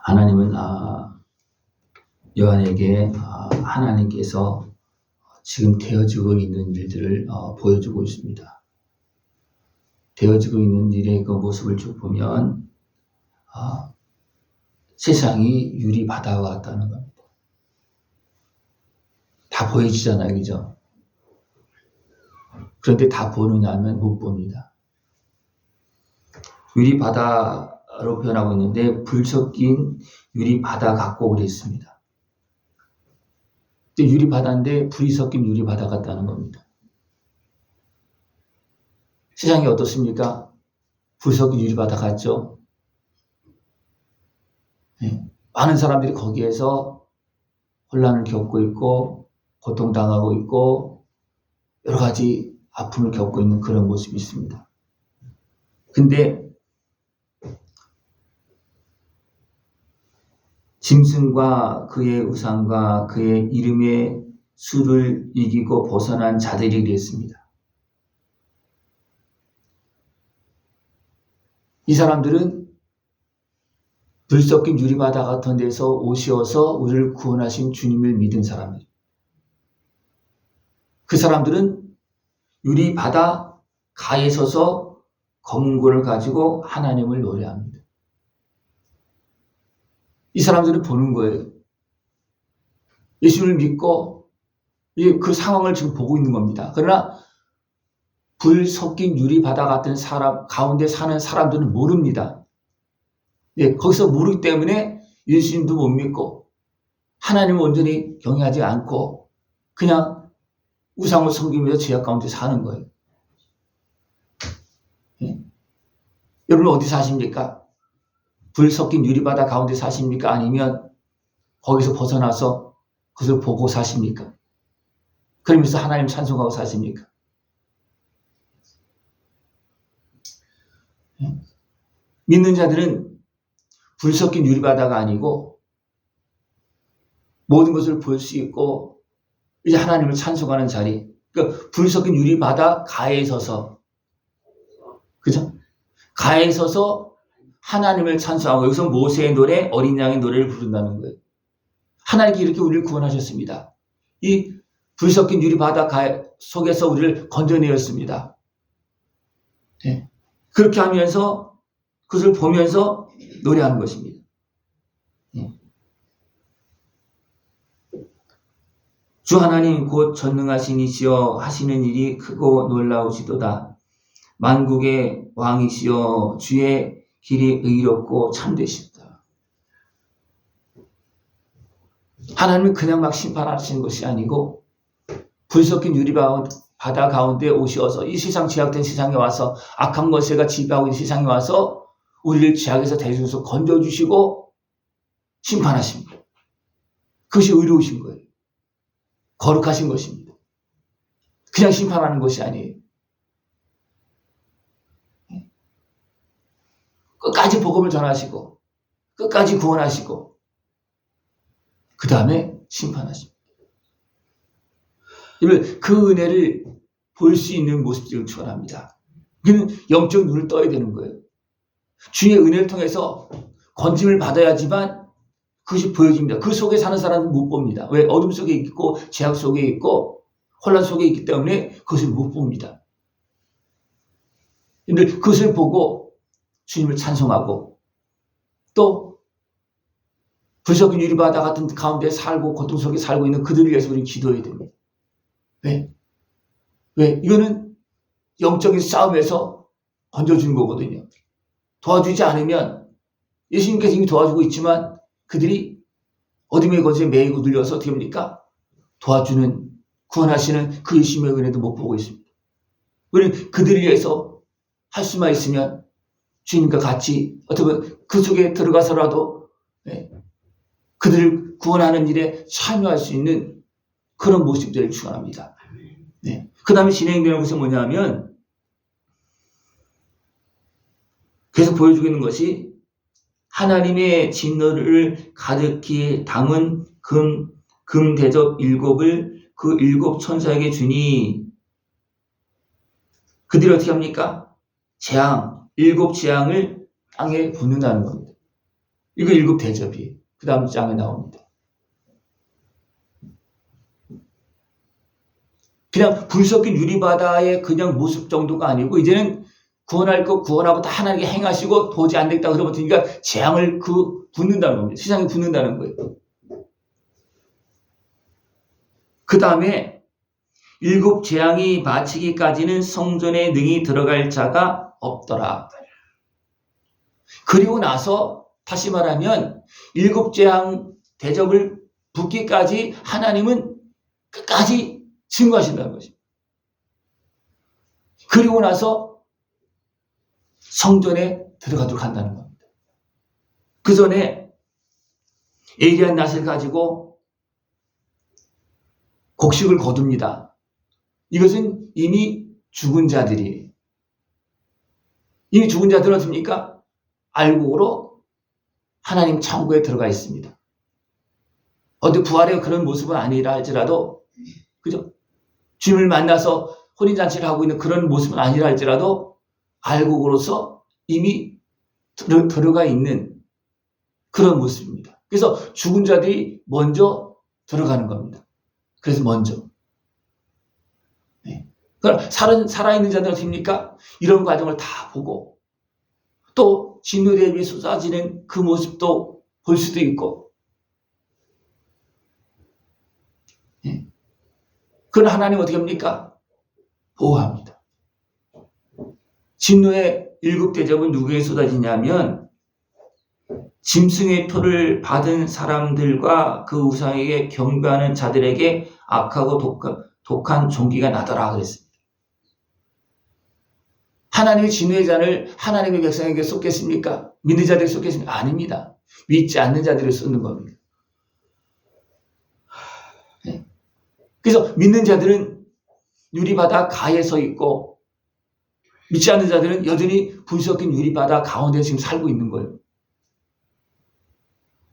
하나님은 요한에게 하나님께서 지금 되어지고 있는 일들을 보여주고 있습니다. 되어지고 있는 일의 그 모습을 쭉 보면 세상이 유리 바다와 같다는 겁니다. 다 보여지잖아요, 그죠? 그런데 다 보느냐 하면 못 봅니다. 유리 바다로 표현하고 있는데 불 섞인 유리 바다 같고 그랬습니다. 유리 바다인데 불이 섞인 유리 바다 같다는 겁니다. 세상이 어떻습니까? 불 섞인 유리 바다 같죠? 네. 많은 사람들이 거기에서 혼란을 겪고 있고 고통당하고 있고 여러 가지 아픔을 겪고 있는 그런 모습이 있습니다. 근데 짐승과 그의 우상과 그의 이름의 수를 이기고 벗어난 자들이 그랬습니다. 이 사람들은 불 섞인 유리바다 같은 데서 오시어서 우리를 구원하신 주님을 믿은 사람들. 그 사람들은 유리바다 가에 서서 검은고를 가지고 하나님을 노래합니다. 이 사람들은 보는 거예요. 예수를 믿고 그 상황을 지금 보고 있는 겁니다. 그러나 불 섞인 유리바다 같은 사람 가운데 사는 사람들은 모릅니다. 거기서 모르기 때문에 예수님도 못 믿고 하나님을 온전히 경외하지 않고 그냥 우상을 섬기면서 죄악 가운데 사는 거예요. 여러분 어디 사십니까? 불 섞인 유리바다 가운데 사십니까? 아니면 거기서 벗어나서 그것을 보고 사십니까? 그러면서 하나님 찬송하고 사십니까? 믿는 자들은 불 섞인 유리바다가 아니고 모든 것을 볼 수 있고 이제 하나님을 찬송하는 자리, 그러니까 불 섞인 유리바다 가에 서서, 그죠? 가에 서서 하나님을 찬송하고, 여기서 모세의 노래, 어린 양의 노래를 부른다는 거예요. 하나님께 이렇게 우리를 구원하셨습니다. 이 불 섞인 유리바다 속에서 우리를 건져내었습니다. 네. 그렇게 하면서 그것을 보면서 노래하는 것입니다. 네. 주 하나님 곧 전능하신 이시여 하시는 일이 크고 놀라우시도다. 만국의 왕이시여 주의 길이 의롭고 참되시다. 하나님은 그냥 막 심판하시는 것이 아니고 불 섞인 유리바다 가운데 오셔서 이 세상 죄악된 세상에 와서 악한 것에가 지배하고 있는 세상에 와서 우리를 죄악에서 대주셔서 건져주시고 심판하십니다. 그것이 의로우신 거예요. 거룩하신 것입니다. 그냥 심판하는 것이 아니에요. 끝까지 복음을 전하시고 끝까지 구원하시고 그 다음에 심판하십니다. 그 은혜를 볼 수 있는 모습들을 축원합니다. 우리는 영적 눈을 떠야 되는 거예요. 주의 은혜를 통해서 건짐을 받아야지만 그것이 보여집니다. 그 속에 사는 사람은 못 봅니다. 왜? 어둠 속에 있고 죄악 속에 있고 혼란 속에 있기 때문에 그것을 못 봅니다. 근데 그것을 보고 주님을 찬송하고 또 불 섞인 유리바다 같은 가운데 살고 고통 속에 살고 있는 그들을 위해서 우리는 기도해야 됩니다. 왜? 이거는 영적인 싸움에서 건져주는 거거든요. 도와주지 않으면 예수님께서 이미 도와주고 있지만 그들이 어둠의 것에 매이고 눌려서 어떻게 합니까? 도와주는 구원하시는 그 예수님의 은혜도 못 보고 있습니다. 우리는 그들을 위해서 할 수만 있으면 주님과 같이 어떻게 보면 그 속에 들어가서라도 그들을 구원하는 일에 참여할 수 있는 그런 모습들을 축원합니다. 그 다음에 진행되는 것은 뭐냐면 계속 보여주고 있는 것이 하나님의 진노를 가득히 담은 금 대접 7을 그 7 천사에게 주니 그들이 어떻게 합니까? 재앙, 7 재앙을 땅에 붓는다는 겁니다. 이거 7 대접이에요. 그 다음 장에 나옵니다. 그냥 불 섞인 유리바다의 그냥 모습 정도가 아니고 이제는 구원할 것 구원하고 다 하나님께 행하시고 도저히 안 되겠다 그러니까 재앙을 붓는다는 겁니다. 세상에 붓는다는 거예요. 그 다음에 7 재앙이 마치기까지는 성전에 능히 들어갈 자가 없더라. 그리고 나서 다시 말하면 7 재앙 대접을 붓기까지 하나님은 끝까지 증거하신다는 것입니다. 그리고 나서 성전에 들어가도록 한다는 겁니다. 그 전에 예리한 낫을 가지고 곡식을 거둡니다. 이것은 이미 죽은 자들이에요. 이미 죽은 자들은 어떻습니까? 알곡으로 하나님 천국에 들어가 있습니다. 어디 부활의 그런 모습은 아니라 할지라도, 그죠? 주님을 만나서 혼인잔치를 하고 있는 그런 모습은 아니라 할지라도 알곡으로서 이미 들어가 있는 그런 모습입니다. 그래서 죽은 자들이 먼저 들어가는 겁니다. 그래서 먼저. 네. 그러니까 살아있는 자들은 어떻습니까? 이런 과정을 다 보고 또 진노 대비 쏟아지는 그 모습도 볼 수도 있고, 네. 그건 하나님 어떻게 합니까? 보호합니다. 진노의 7 대접은 누구에게 쏟아지냐면 짐승의 표를 받은 사람들과 그 우상에게 경배하는 자들에게 악하고 독한 종기가 나더라 그랬습니다. 하나님의 진노의 잔을 하나님의 백성에게 쏟겠습니까? 믿는 자들에게 쏟겠습니까? 아닙니다. 믿지 않는 자들에게 쏟는 겁니다. 그래서 믿는 자들은 유리바다 가에 서 있고 믿지 않는 자들은 여전히 불 섞인 유리바다 가운데 지금 살고 있는 거예요.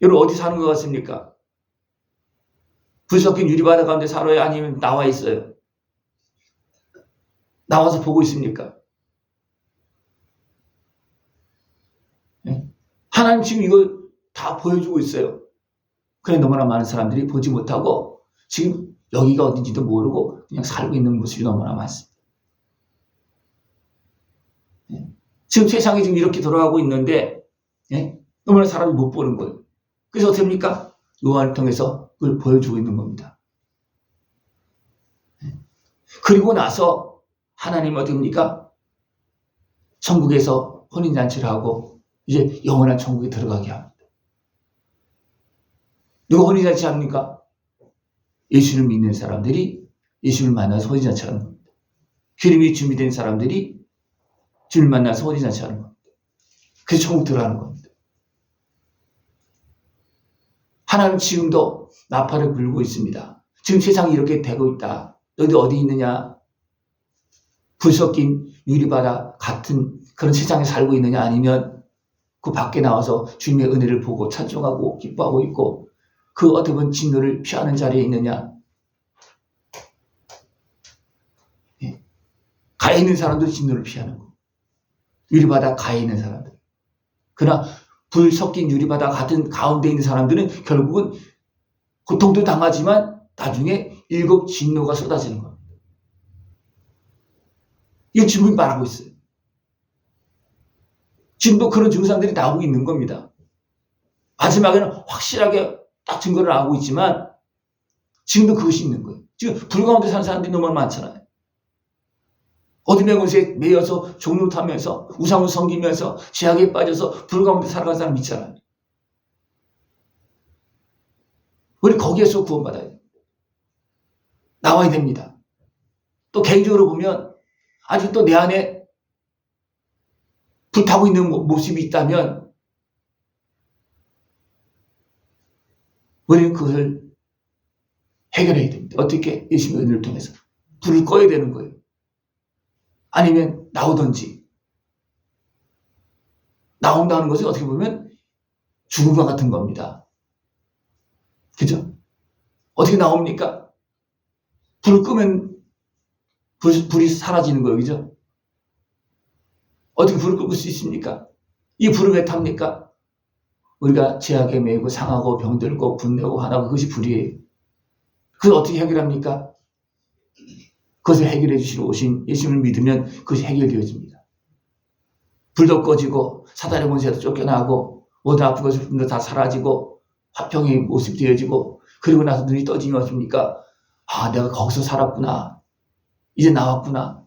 여러분 어디 사는 것 같습니까? 불 섞인 유리바다 가운데 살아요? 아니면 나와 있어요? 나와서 보고 있습니까? 네? 하나님 지금 이거 다 보여주고 있어요. 그래 너무나 많은 사람들이 보지 못하고 지금 여기가 어딘지도 모르고 그냥 살고 있는 모습이 너무나 많습니다. 네? 지금 세상이 지금 이렇게 돌아가고 있는데, 네? 너무나 사람이 못 보는 거예요. 그래서 어떻게 합니까? 요한을 통해서 그걸 보여주고 있는 겁니다. 그리고 나서 하나님은 어떻게 합니까? 천국에서 혼인잔치를 하고 이제 영원한 천국에 들어가게 합니다. 누가 혼인잔치 합니까? 예수를 믿는 사람들이 예수를 만나서 혼인잔치 하는 겁니다. 기름이 준비된 사람들이 주를 만나서 혼인잔치 하는 겁니다. 그래서 천국 들어가는 겁니다. 하나님 지금도 나팔을 불고 있습니다. 지금 세상이 이렇게 되고 있다. 너희들 어디 있느냐? 불 섞인 유리바다 같은 그런 세상에 살고 있느냐? 아니면 그 밖에 나와서 주님의 은혜를 보고 찬송하고 기뻐하고 있고 그 어떻게 보면 진노를 피하는 자리에 있느냐? 예. 가에 있는 사람들은 진노를 피하는 거. 유리바다 가에 있는 사람들. 그러나 불 섞인 유리바다 같은 가운데 있는 사람들은 결국은 고통도 당하지만 나중에 7 진노가 쏟아지는 겁니다. 이건 지금 말하고 있어요. 지금도 그런 증상들이 나오고 있는 겁니다. 마지막에는 확실하게 딱 증거를 나오고 있지만 지금도 그것이 있는 거예요. 지금 불 가운데 사는 사람들이 너무 많잖아요. 어둠의 곳에 매여서 종로 타면서 우상을 섬기면서 죄악에 빠져서 불 가운데 살아가는 사람 있잖아요. 우리 거기에서 구원받아야 돼요. 나와야 됩니다. 또 개인적으로 보면 아직도 내 안에 불타고 있는 모습이 있다면 우리는 그것을 해결해야 됩니다. 어떻게? 예수님의 은혜를 통해서 불을 꺼야 되는 거예요. 아니면 나오든지. 나온다는 것은 어떻게 보면 죽음과 같은 겁니다. 그죠? 어떻게 나옵니까? 불을 끄면 불이 사라지는 거예요. 그죠? 어떻게 불을 끌 수 있습니까? 이 불을 왜 탑니까? 우리가 죄악에 매이고 상하고 병들고 분내고 화나고 그것이 불의예요. 그걸 어떻게 해결합니까? 그것을 해결해 주시러 오신 예수님을 믿으면 그것이 해결되어집니다. 불도 꺼지고 사단의 권세도 쫓겨나고 모든 아픈 것을 다 사라지고 화평의 모습이 되어지고 그리고 나서 눈이 떠지니 어떻습니까? 아, 내가 거기서 살았구나. 이제 나왔구나.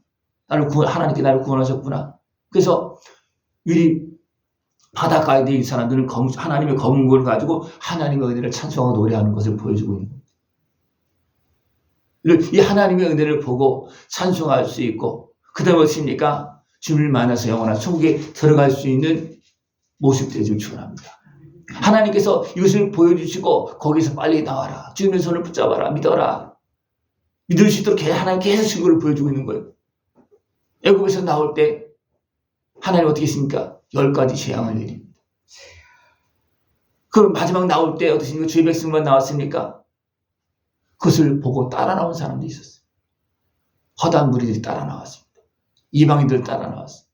하나님께 나를 구원하셨구나. 그래서 이 바닷가에 있는 사람들은 하나님의 검은 걸 가지고 하나님의 은혜를 찬송하고 노래하는 것을 보여주고 있는 거예요. 이 하나님의 은혜를 보고 찬송할 수 있고 그 다음에 어떻습니까? 주님을 만나서 영원한 천국에 들어갈 수 있는 모습 되기를 축원합니다. 하나님께서 이것을 보여주시고 거기서 빨리 나와라. 주님의 손을 붙잡아라. 믿어라. 믿을 수 있도록 하나님 계속 증거를 보여주고 있는 거예요. 애굽에서 나올 때 하나님 어떻게 했습니까? 10가지 재앙을 내립니다. 그럼 마지막 나올 때 어떻습니까? 주의 백성만 나왔습니까? 그것을 보고 따라 나온 사람도 있었어요. 허다한 무리들이 따라 나왔습니다. 이방인들 따라 나왔습니다.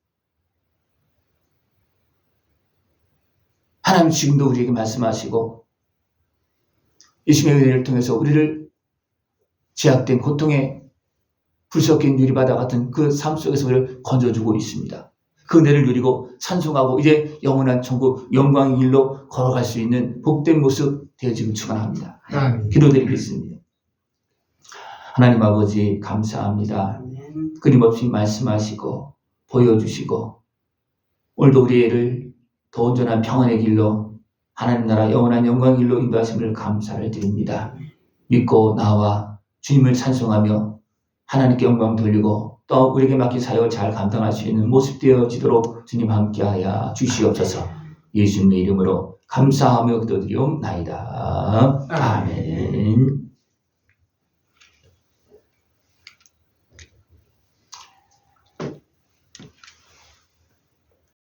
하나님 지금도 우리에게 말씀하시고 예수님의 은혜를 통해서 우리를 제약된 고통에 불 섞인 유리바다 같은 그 삶 속에서 우리를 건져주고 있습니다. 그 은혜를 누리고 찬송하고 이제 영원한 천국 영광의 길로 걸어갈 수 있는 복된 모습 되어지길 축원합니다. 기도드리겠습니다. 하나님 아버지 감사합니다. 끊임없이 말씀하시고 보여주시고 오늘도 우리 애를 더 온전한 평안의 길로 하나님 나라 영원한 영광의 길로 인도하심을 감사를 드립니다. 믿고 나와 주님을 찬송하며 하나님께 영광 돌리고 또 우리에게 맡긴 사역을 잘 감당할 수 있는 모습 되어지도록 주님 함께하여 주시옵소서. 예수님의 이름으로 감사하며 기도드리옵나이다. 아멘.